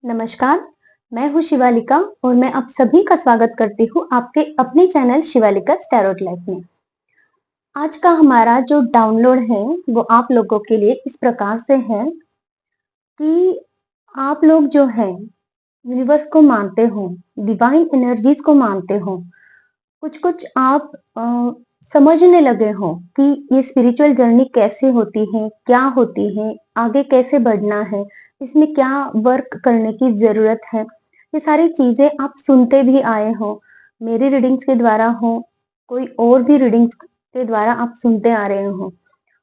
नमस्कार, मैं हूँ शिवालिका और मैं आप सभी का स्वागत करती हूँ आपके अपने चैनल शिवालिका टैरोट लाइफ में। आज का हमारा जो डाउनलोड है वो आप लोगों के लिए इस प्रकार से है कि आप लोग जो है यूनिवर्स को मानते हो, डिवाइन एनर्जीज को मानते हो, कुछ-कुछ आप समझने लगे हो कि ये स्पिरिचुअल जर्नी कैसे होती है, क्या होती है, आगे कैसे बढ़ना है, इसमें क्या वर्क करने की ज़रूरत है। ये सारी चीज़ें आप सुनते भी आए हो, मेरी रीडिंग्स के द्वारा हो, कोई और भी रीडिंग्स के द्वारा आप सुनते आ रहे हो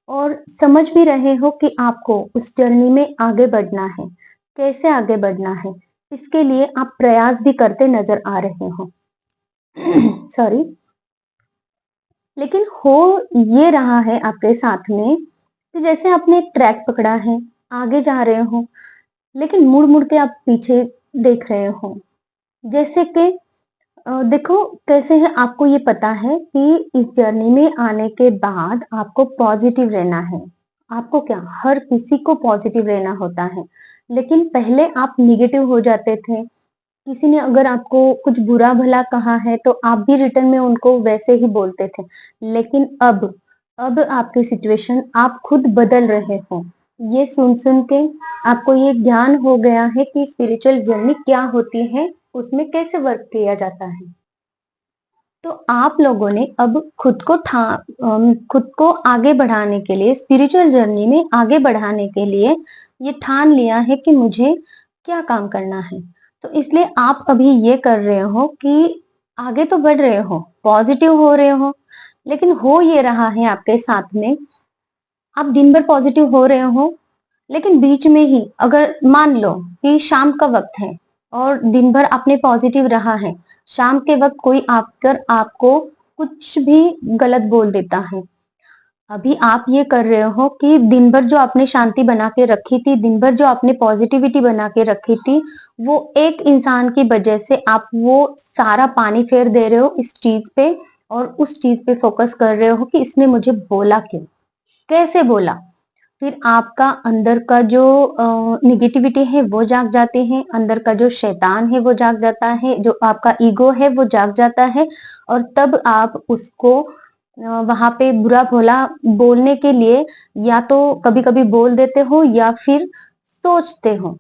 और समझ भी रहे हो कि आपको उस जर्नी में आगे बढ़ना है, कैसे आगे बढ़ना है, इसके लिए आप प्रयास भी करते नज़र आ रहे हो। सॉरी। लेकिन हो ये रहा है आपके साथ में कि जैसे आपने एक ट्रैक पकड़ा है, आगे जा रहे हो, लेकिन मुड़-मुड़ के आप पीछे देख रहे हो। जैसे कि देखो कैसे है आपको ये पता है कि इस जर्नी में आने के बाद आपको पॉजिटिव रहना है। आपको क्या हर किसी को पॉजिटिव रहना होता है, लेकिन पहले आप नेगेटिव हो जाते थे। किसी ने अगर आपको कुछ बुरा भला कहा है तो आप भी रिटर्न में उनको वैसे ही बोलते थे। लेकिन अब आपकी सिचुएशन आप खुद बदल रहे हो। ये सुन-सुन के आपको ये ज्ञान हो गया है कि स्पिरिचुअल जर्नी क्या होती है, उसमें कैसे वर्क किया जाता है। तो आप लोगों ने अब खुद को आगे बढ़ाने के लिए स्पिरिचुअल जर्नी में आगे बढ़ाने के लिए ये ठान लिया है कि मुझे क्या काम करना है। तो इसलिए आप अभी ये कर रहे हो कि आगे तो बढ़ रहे हो, पॉजिटिव हो रहे हो, लेकिन हो ये रहा है आपके साथ में, आप दिन भर पॉजिटिव हो रहे हो, लेकिन बीच में ही अगर मान लो कि शाम का वक्त है और दिन भर आपने पॉजिटिव रहा है, शाम के वक्त कोई आकर आपको कुछ भी गलत बोल देता है। अभी आप ये कर रहे हो कि दिन भर जो आपने शांति बना के रखी थी, दिन भर जो आपने पॉजिटिविटी बना के रखी थी, वो एक इंसान की वजह से आप वो सारा पानी फेर दे रहे हो इस चीज पे और उस चीज पे फोकस कर रहे हो कि इसने मुझे बोला क्यों, कैसे बोला। फिर आपका अंदर का जो नेगेटिविटी है वो जाग जाती है, अंदर का जो शैतान है वो जाग जाता है, जो आपका ईगो है वो जाग जाता है और तब आप उसको वहां पे बुरा भला बोलने के लिए या तो कभी कभी बोल देते हो या फिर सोचते हो।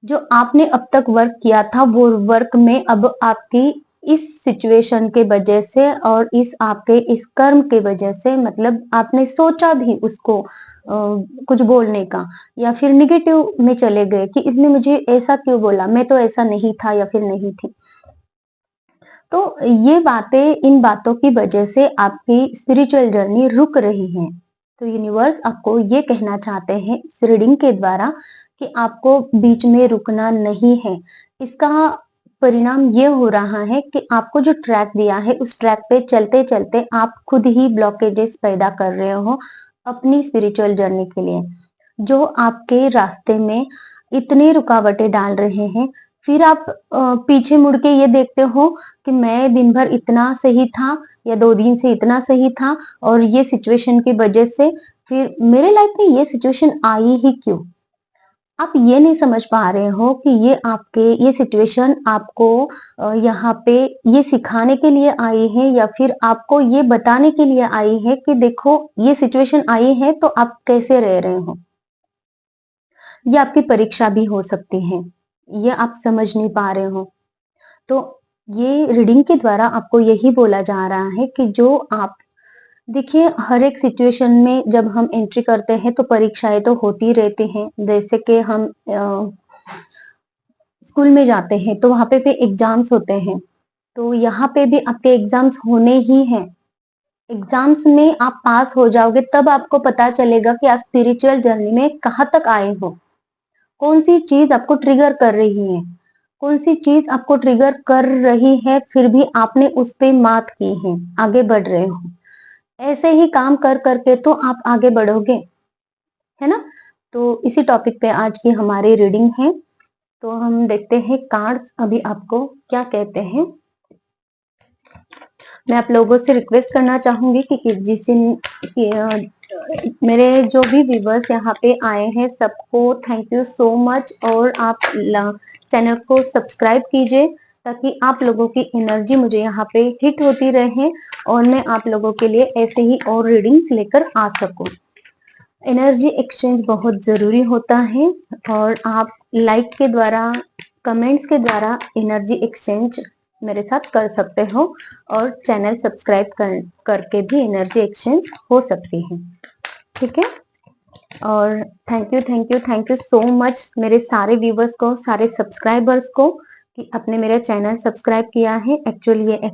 जो आपने अब तक वर्क किया था वो वर्क में अब आपकी इस सिचुएशन के वजह से और इस आपके इस कर्म के वजह से मतलब आपने सोचा भी उसको कुछ बोलने का या फिर निगेटिव में चले गए कि इसने मुझे ऐसा क्यों बोला, मैं तो ऐसा नहीं था या फिर नहीं थी। तो ये बातें, इन बातों की वजह से आपकी स्पिरिचुअल जर्नी रुक रही है। तो यूनिवर्स आपको ये कहना चाहते हैं इस रीडिंग के द्वारा कि आपको बीच में रुकना नहीं है। इसका परिणाम ये हो रहा है कि आपको जो ट्रैक दिया है उस ट्रैक पे चलते चलते आप खुद ही ब्लॉकेजेस पैदा कर रहे हो अपनी स्पिरिचुअल जर्नी के लिए, जो आपके रास्ते में इतनी रुकावटें डाल रहे हैं। फिर आप पीछे मुड़ के ये देखते हो कि मैं दिन भर इतना सही था या 2 दिन से इतना सही था और ये सिचुएशन की वजह से फिर मेरे लाइफ में ये सिचुएशन आई ही क्यों? आप ये नहीं समझ पा रहे हो कि ये सिचुएशन आपको यहाँ पे ये सिखाने के लिए आई है या फिर आपको ये बताने के लिए आई है कि देखो ये सिचुएशन आई है तो आप कैसे रह रहे हो। ये आपकी परीक्षा भी हो सकती है, ये आप समझ नहीं पा रहे हो। तो ये रीडिंग के द्वारा आपको यही बोला जा रहा है कि जो आप देखिए हर एक सिचुएशन में जब हम एंट्री करते हैं तो परीक्षाएं तो होती रहती हैं। जैसे कि हम स्कूल में जाते हैं तो वहां पे एग्जाम्स होते हैं, तो यहाँ पे भी आपके एग्जाम्स होने ही हैं। एग्जाम्स में आप पास हो जाओगे तब आपको पता चलेगा कि आप स्पिरिचुअल जर्नी में कहाँ तक आए हो, कौन सी चीज आपको ट्रिगर कर रही है, कौन सी चीज आपको ट्रिगर कर रही है फिर भी आपने उस पे मात की है, आगे बढ़ रहे हो। ऐसे ही काम कर करके तो आप आगे बढ़ोगे, है ना। तो इसी टॉपिक पे आज की हमारी रीडिंग है। तो हम देखते हैं कार्ड्स अभी आपको क्या कहते हैं। मैं आप लोगों से रिक्वेस्ट करना चाहूंगी कि मेरे जो भी व्यूवर्स यहाँ पे आए हैं सबको थैंक यू सो मच और आप चैनल को सब्सक्राइब कीजिए ताकि आप लोगों की एनर्जी मुझे यहाँ पे हिट होती रहे और मैं आप लोगों के लिए ऐसे ही और रीडिंग्स लेकर आ सकूं। एनर्जी एक्सचेंज बहुत जरूरी होता है और आप लाइक के द्वारा, कमेंट्स के द्वारा एनर्जी एक्सचेंज मेरे साथ कर सकते हो और चैनल सब्सक्राइब करके भी एनर्जी एक्सचेंज हो सकती है। ठीक है, और थैंक यू सो मच मेरे सारे व्यूवर्स को, सारे सब्सक्राइबर्स को कि आपने मेरा चैनल सब्सक्राइब किया है। एक्चुअली ये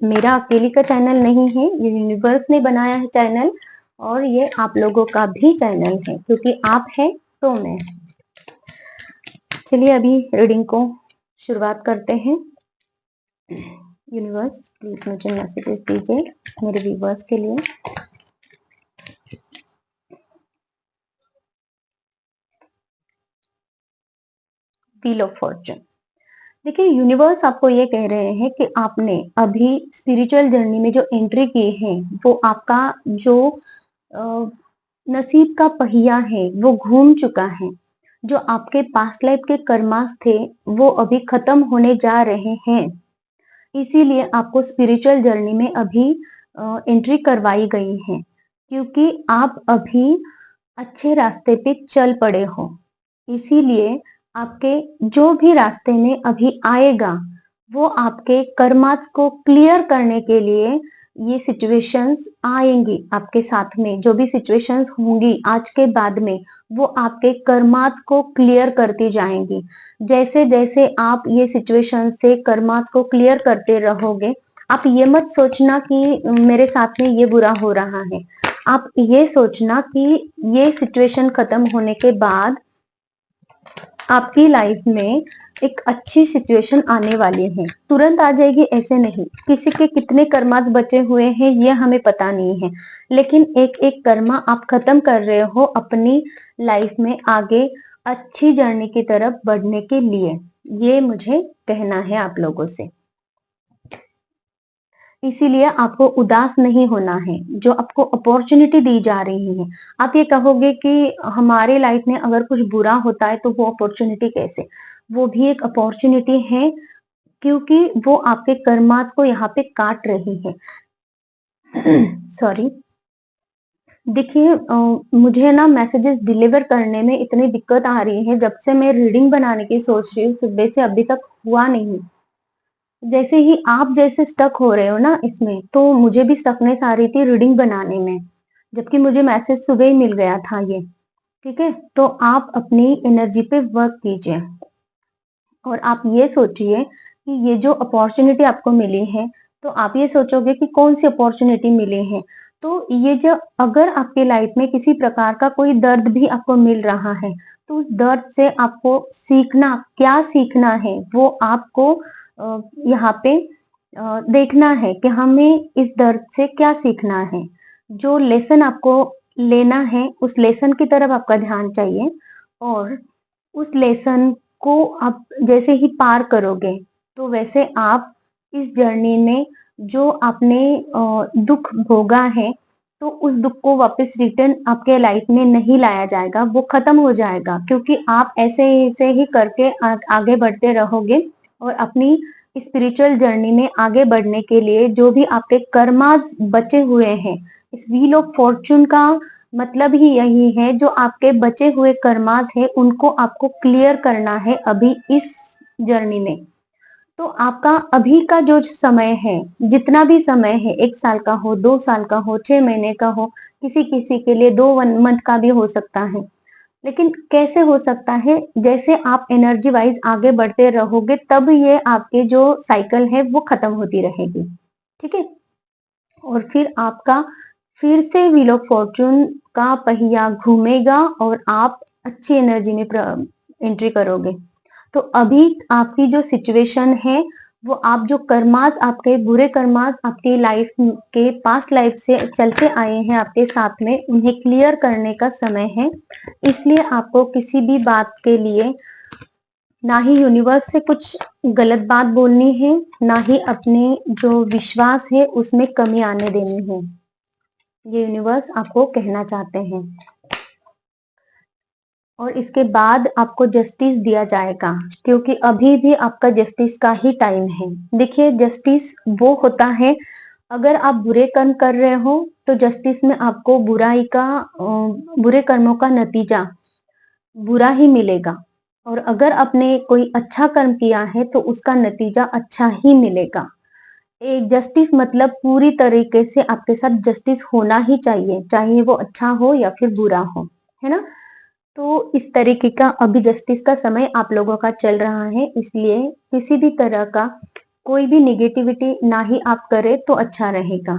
मेरा अकेली का चैनल नहीं है, ये यूनिवर्स ने बनाया है चैनल और ये आप लोगों का भी चैनल है क्योंकि आप है तो मैं। चलिए अभी रीडिंग को शुरुआत करते हैं। यूनिवर्स प्लीज मुझे मैसेजेस दीजिए मेरे व्यूवर्स के लिए। Wheel of Fortune. देखिए यूनिवर्स आपको ये कह रहे हैं कि आपने अभी स्पिरिचुअल जर्नी में जो एंट्री की है वो आपका जो नसीब का पहिया है वो घूम चुका है। जो आपके पास्ट लाइफ के कर्मास थे वो अभी खत्म होने जा रहे हैं, इसीलिए आपको स्पिरिचुअल जर्नी में अभी एंट्री करवाई गई है क्योंकि आप अभी अच्छे रास्ते पे चल पड़े हो। इसीलिए आपके जो भी रास्ते में अभी आएगा वो आपके कर्मास को क्लियर करने के लिए ये सिचुएशंस आएंगी आपके साथ में। जो भी सिचुएशंस होंगी आज के बाद में वो आपके कर्मास को क्लियर करती जाएंगी। जैसे जैसे आप ये सिचुएशन से कर्मास को क्लियर करते रहोगे, आप ये मत सोचना कि मेरे साथ में ये बुरा हो रहा है। आप ये सोचना कि ये सिचुएशन खत्म होने के बाद आपकी लाइफ में एक अच्छी सिचुएशन आने वाली है। तुरंत आ जाएगी ऐसे नहीं, किसी के कितने कर्मास बचे हुए हैं ये हमें पता नहीं है, लेकिन एक एक कर्मा आप खत्म कर रहे हो अपनी लाइफ में आगे अच्छी जर्नी की तरफ बढ़ने के लिए। ये मुझे कहना है आप लोगों से। इसीलिए आपको उदास नहीं होना है। जो आपको अपॉर्चुनिटी दी जा रही है, आप ये कहोगे कि हमारे लाइफ में अगर कुछ बुरा होता है तो वो अपॉर्चुनिटी कैसे? वो भी एक अपॉर्चुनिटी है क्योंकि वो आपके कर्मास को यहाँ पे काट रही है। सॉरी। देखिए मुझे ना मैसेजेस डिलीवर करने में इतनी दिक्कत आ रही है, जब से मैं रीडिंग बनाने की सोच रही हूँ सुबह से अभी तक हुआ नहीं। जैसे ही आप जैसे स्टक हो रहे हो ना इसमें, तो मुझे भी स्टकनेस आ रही थी रीडिंग बनाने में, जबकि मुझे मैसेज सुबह ही मिल गया था ये। ठीक है, तो आप अपनी एनर्जी पे वर्क कीजिए और आप ये सोचिए कि ये जो अपॉर्चुनिटी आपको मिली है, तो आप ये सोचोगे कि कौन सी अपॉर्चुनिटी मिली है। तो ये जो अगर आपकी लाइफ में किसी प्रकार का कोई दर्द भी आपको मिल रहा है, तो उस दर्द से आपको सीखना, क्या सीखना है वो आपको यहाँ पे देखना है कि हमें इस दर्द से क्या सीखना है। जो लेसन आपको लेना है उस लेसन की तरफ आपका ध्यान चाहिए और उस लेसन को आप जैसे ही पार करोगे तो वैसे आप इस जर्नी में जो आपने दुख भोगा है तो उस दुख को वापस रिटर्न आपके लाइफ में नहीं लाया जाएगा, वो खत्म हो जाएगा क्योंकि आप ऐसे ही करके आगे बढ़ते रहोगे और अपनी स्पिरिचुअल जर्नी में आगे बढ़ने के लिए जो भी आपके कर्मास बचे हुए हैं, इस व्हील ऑफ फॉर्चून का मतलब ही यही है, जो आपके बचे हुए कर्मास है उनको आपको क्लियर करना है अभी इस जर्नी में। तो आपका अभी का जो समय है, जितना भी समय है, 1 साल का हो, 2 साल का हो, 6 महीने का हो, किसी किसी के लिए 2 मंथ का भी हो सकता है। लेकिन कैसे हो सकता है? जैसे आप एनर्जी वाइज आगे बढ़ते रहोगे तब ये आपके जो साइकिल है वो खत्म होती रहेगी। ठीक है, और फिर आपका फिर से व्हील ऑफ फॉर्चून का पहिया घूमेगा और आप अच्छी एनर्जी में एंट्री करोगे। तो अभी आपकी जो सिचुएशन है वो आप जो कर्मास, आपके बुरे कर्मास आपकी लाइफ के पास्ट लाइफ से चलते आए हैं आपके साथ में, उन्हें क्लियर करने का समय है। इसलिए आपको किसी भी बात के लिए ना ही यूनिवर्स से कुछ गलत बात बोलनी है, ना ही अपने जो विश्वास है उसमें कमी आने देनी है। ये यूनिवर्स आपको कहना चाहते हैं। और इसके बाद आपको जस्टिस दिया जाएगा, क्योंकि अभी भी आपका जस्टिस का ही टाइम है। देखिए, जस्टिस वो होता है, अगर आप बुरे कर्म कर रहे हो तो जस्टिस में आपको बुरे कर्मों का नतीजा बुरा ही मिलेगा, और अगर आपने कोई अच्छा कर्म किया है तो उसका नतीजा अच्छा ही मिलेगा। एक जस्टिस मतलब पूरी तरीके से आपके साथ जस्टिस होना ही चाहिए, चाहे वो अच्छा हो या फिर बुरा हो, है ना? तो इस तरीके का अभी जस्टिस का समय आप लोगों का चल रहा है, इसलिए किसी भी तरह का कोई भी नेगेटिविटी ना ही आप करें तो अच्छा रहेगा।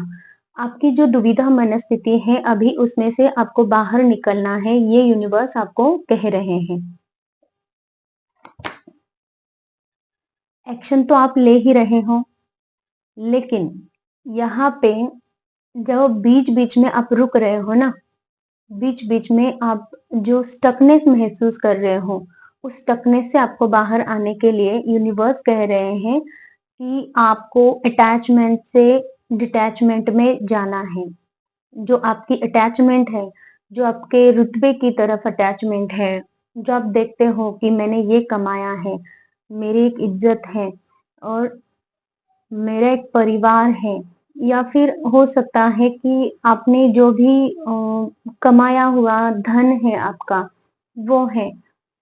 आपकी जो दुविधा मनस्थिति है अभी, उसमें से आपको बाहर निकलना है, ये यूनिवर्स आपको कह रहे हैं। एक्शन तो आप ले ही रहे हो, लेकिन यहाँ पे जब बीच बीच में आप रुक रहे हो ना, बीच बीच में आप जो स्टकनेस महसूस कर रहे हो, उस स्टकनेस से आपको बाहर आने के लिए यूनिवर्स कह रहे हैं कि आपको अटैचमेंट से डिटैचमेंट में जाना है। जो आपकी अटैचमेंट है, जो आपके रुतबे की तरफ अटैचमेंट है, जो आप देखते हो कि मैंने ये कमाया है, मेरी एक इज्जत है और मेरा एक परिवार है, या फिर हो सकता है कि आपने जो भी कमाया हुआ धन है आपका, वो है।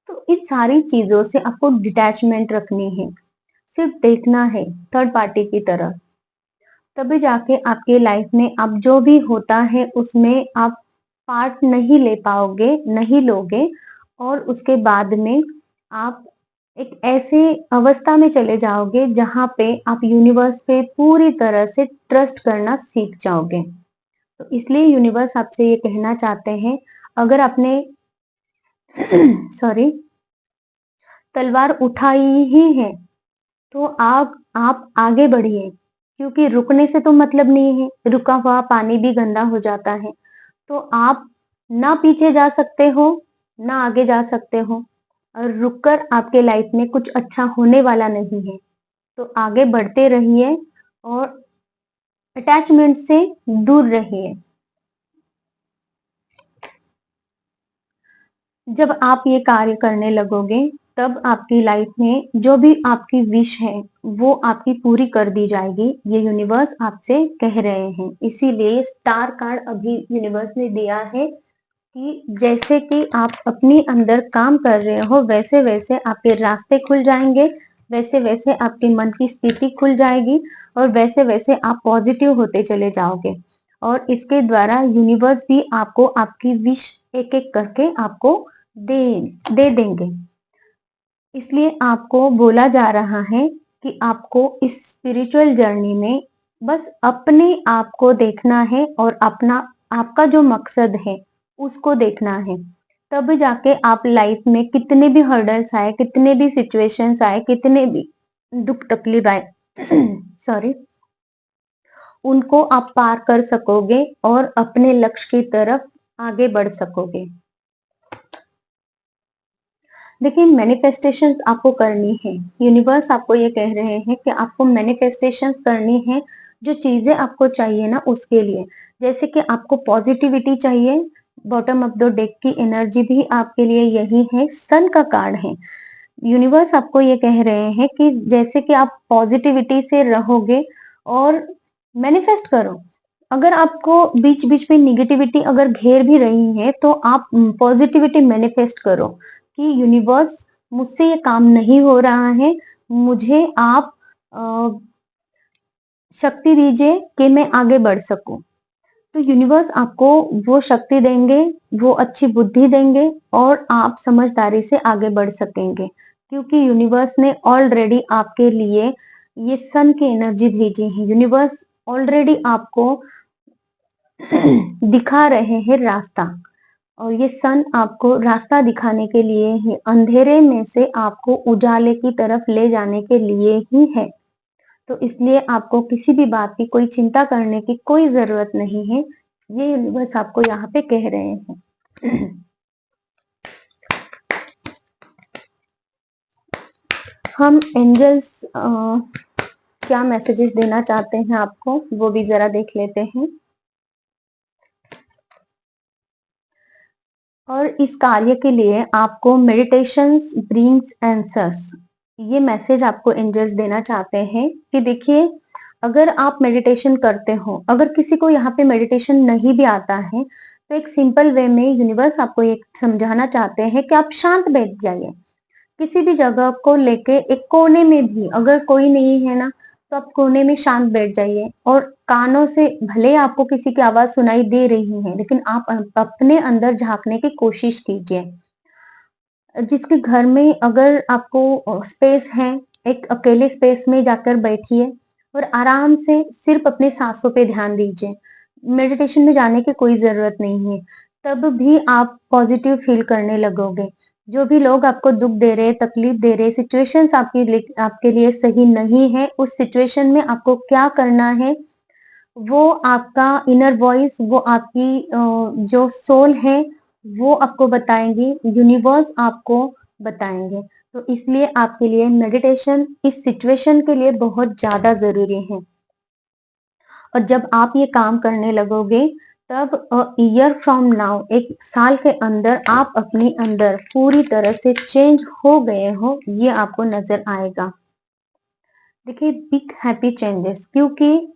तो इन सारी चीजों से आपको डिटैचमेंट रखनी है, सिर्फ देखना है थर्ड पार्टी की तरफ। तभी जाके आपके लाइफ में अब जो भी होता है उसमें आप पार्ट नहीं ले पाओगे, नहीं लोगे, और उसके बाद में आप एक ऐसे अवस्था में चले जाओगे जहां पे आप यूनिवर्स पे पूरी तरह से ट्रस्ट करना सीख जाओगे। तो इसलिए यूनिवर्स आपसे ये कहना चाहते हैं, अगर आपने सॉरी तलवार उठाई ही है तो आप आगे बढ़िए, क्योंकि रुकने से तो मतलब नहीं है, रुका हुआ पानी भी गंदा हो जाता है। तो आप ना पीछे जा सकते हो, ना आगे जा सकते हो, और रुककर आपके लाइफ में कुछ अच्छा होने वाला नहीं है। तो आगे बढ़ते रहिए और अटैचमेंट से दूर रहिए। जब आप ये कार्य करने लगोगे, तब आपकी लाइफ में जो भी आपकी विश है वो आपकी पूरी कर दी जाएगी, ये यूनिवर्स आपसे कह रहे हैं। इसीलिए स्टार कार्ड अभी यूनिवर्स ने दिया है कि जैसे कि आप अपनी अंदर काम कर रहे हो, वैसे वैसे आपके रास्ते खुल जाएंगे, वैसे वैसे आपके मन की स्थिति खुल जाएगी, और वैसे वैसे आप पॉजिटिव होते चले जाओगे, और इसके द्वारा यूनिवर्स भी आपको आपकी विश एक एक करके आपको दे दे देंगे। इसलिए आपको बोला जा रहा है कि आपको इस स्पिरिचुअल जर्नी में बस अपने आप को देखना है, और अपना आपका जो मकसद है उसको देखना है। तब जाके आप लाइफ में कितने भी हर्डल्स आए, कितने भी सिचुएशंस आए, कितने भी दुख तकलीफ आए सॉरी, उनको आप पार कर सकोगे और अपने लक्ष्य की तरफ आगे बढ़ सकोगे। देखिए, मैनिफेस्टेशंस आपको करनी है। यूनिवर्स आपको ये कह रहे हैं कि आपको मैनिफेस्टेशंस करनी है, जो चीजें आपको चाहिए ना उसके लिए। जैसे कि आपको पॉजिटिविटी चाहिए, बॉटम ऑफ द डेक की एनर्जी भी आपके लिए यही है, सन का कार्ड है। यूनिवर्स आपको ये कह रहे हैं कि जैसे कि आप पॉजिटिविटी से रहोगे और मैनिफेस्ट करो। अगर आपको बीच बीच में निगेटिविटी अगर घेर भी रही है तो आप पॉजिटिविटी मैनिफेस्ट करो कि यूनिवर्स, मुझसे ये काम नहीं हो रहा है, मुझे आप शक्ति दीजिए कि मैं आगे बढ़ सकूं। तो यूनिवर्स आपको वो शक्ति देंगे, वो अच्छी बुद्धि देंगे, और आप समझदारी से आगे बढ़ सकेंगे, क्योंकि यूनिवर्स ने ऑलरेडी आपके लिए ये सन की एनर्जी भेजी है। यूनिवर्स ऑलरेडी आपको दिखा रहे हैं रास्ता, और ये सन आपको रास्ता दिखाने के लिए ही, अंधेरे में से आपको उजाले की तरफ ले जाने के लिए ही है। तो इसलिए आपको किसी भी बात की कोई चिंता करने की कोई जरूरत नहीं है, ये यूनिवर्स आपको यहाँ पे कह रहे हैं। हम एंजल्स क्या मैसेजेस देना चाहते हैं आपको, वो भी जरा देख लेते हैं। और इस कार्य के लिए आपको मेडिटेशंस ब्रिंग्स आंसर्स, ये मैसेज आपको एंजल्स देना चाहते हैं कि देखिए, अगर आप मेडिटेशन करते हो, अगर किसी को यहाँ पे मेडिटेशन नहीं भी आता है, तो एक सिंपल वे में यूनिवर्स आपको ये समझाना चाहते हैं कि आप शांत बैठ जाइए। किसी भी जगह को लेके एक कोने में भी अगर कोई नहीं है ना, तो आप कोने में शांत बैठ जाइए और कानों से भले आपको किसी की आवाज सुनाई दे रही है, लेकिन आप अपने अंदर झांकने की कोशिश कीजिए। जिसके घर में अगर आपको स्पेस है, एक अकेले स्पेस में जाकर बैठिए और आराम से सिर्फ अपने सांसों पे ध्यान दीजिए। मेडिटेशन में जाने की कोई जरूरत नहीं है, तब भी आप पॉजिटिव फील करने लगोगे। जो भी लोग आपको दुख दे रहे, तकलीफ दे रहे, सिचुएशंस आपके लिए सही नहीं है, उस सिचुएशन में आपको क्या करना है, वो आपका इनर वॉइस, वो आपकी जो सोल है, वो आपको बताएंगी, यूनिवर्स आपको बताएंगे। तो इसलिए आपके लिए मेडिटेशन इस सिचुएशन के लिए बहुत ज्यादा जरूरी है। और जब आप ये काम करने लगोगे, तब ईयर फ्रॉम नाउ, एक साल के अंदर आप अपने अंदर पूरी तरह से चेंज हो गए हो, ये आपको नजर आएगा। देखिए, बिग हैप्पी चेंजेस, क्योंकि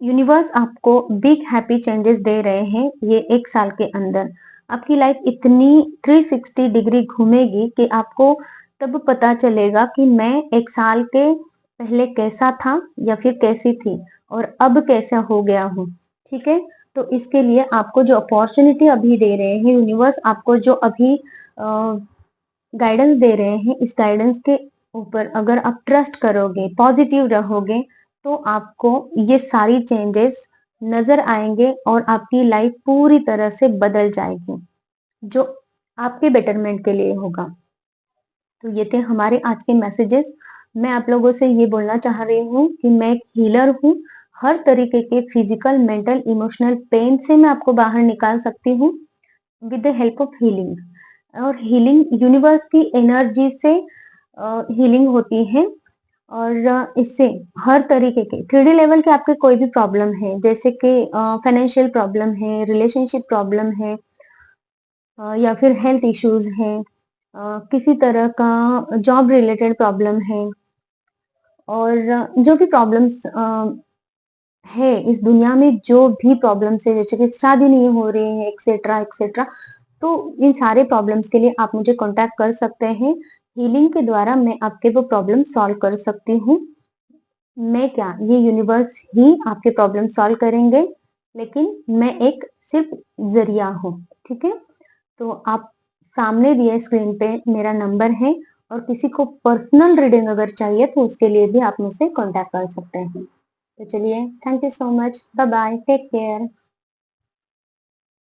यूनिवर्स आपको बिग हैप्पी चेंजेस दे रहे हैं ये एक साल के अंदर। आपकी लाइफ इतनी 360 डिग्री घूमेगी कि आपको तब पता चलेगा कि मैं एक साल के पहले कैसा था या फिर कैसी थी और अब कैसा हो गया हूँ। ठीक है, तो इसके लिए आपको जो अपॉर्चुनिटी अभी दे रहे हैं यूनिवर्स, आपको जो अभी गाइडेंस दे रहे हैं, इस गाइडेंस के ऊपर अगर आप ट्रस्ट करोगे, पॉजिटिव रहोगे, तो आपको ये सारी चेंजेस नजर आएंगे और आपकी लाइफ पूरी तरह से बदल जाएगी, जो आपके बेटरमेंट के लिए होगा। तो ये थे हमारे आज के मैसेजेस। मैं आप लोगों से ये बोलना चाह रही हूँ कि मैं एक हीलर हूँ। हर तरीके के फिजिकल, मेंटल, इमोशनल पेन से मैं आपको बाहर निकाल सकती हूँ with the help of healing. और हीलिंग यूनिवर्स की एनर्जी से हीलिंग होती है। और इससे हर तरीके के 3D लेवल के आपके कोई भी प्रॉब्लम है, जैसे कि फाइनेंशियल प्रॉब्लम है, रिलेशनशिप प्रॉब्लम है, या फिर हेल्थ इश्यूज हैं, किसी तरह का जॉब रिलेटेड प्रॉब्लम है, और जो भी प्रॉब्लम्स है इस दुनिया में, जो भी प्रॉब्लम्स है, जैसे कि शादी नहीं हो रही है, एक्सेट्रा एक्सेट्रा, तो इन सारे प्रॉब्लम्स के लिए आप मुझे कांटेक्ट कर सकते हैं। हीलिंग के द्वारा मैं आपके वो प्रॉब्लम सॉल्व कर सकती हूँ। मैं क्या, ये यूनिवर्स ही आपके प्रॉब्लम सॉल्व करेंगे, लेकिन मैं एक सिर्फ जरिया हूँ। ठीक है, तो आप सामने दिए स्क्रीन पे मेरा नंबर है, और किसी को पर्सनल रीडिंग अगर चाहिए तो उसके लिए भी आप मुझसे कांटेक्ट कर सकते हैं। तो चलिए, thank you so much, bye bye, take care.